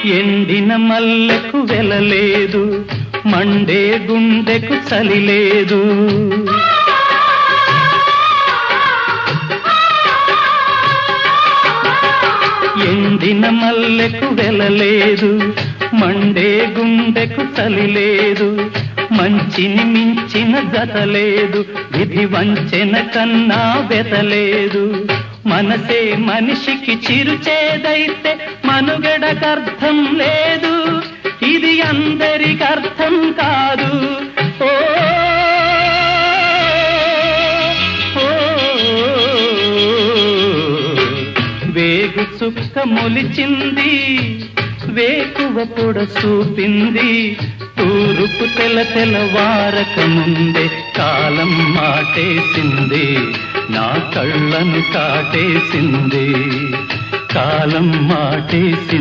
ఎండిన మల్లెకు వెలలేదు, మండే గుండెకు చలి లేదు. ఎండిన మల్లెకు వెలలేదు, మండే గుండెకు చలి లేదు. మంచిని మించిన గత లేదు, విధి వంచెన కన్నా బెతలేదు. మనసే మనిషికి చిరుచేదైతే మనుగడకర్థం లేదు, ఇది అందరికి అర్థం కాదు. ఓ వేగు చుక్క మొలిచింది, వేకువ పొడ చూపింది. తూరుపు తెలవారక ముందే కాలం మాటేసింది, నా కళ్ళను కాటేసింది. కాలం మాటేసింది.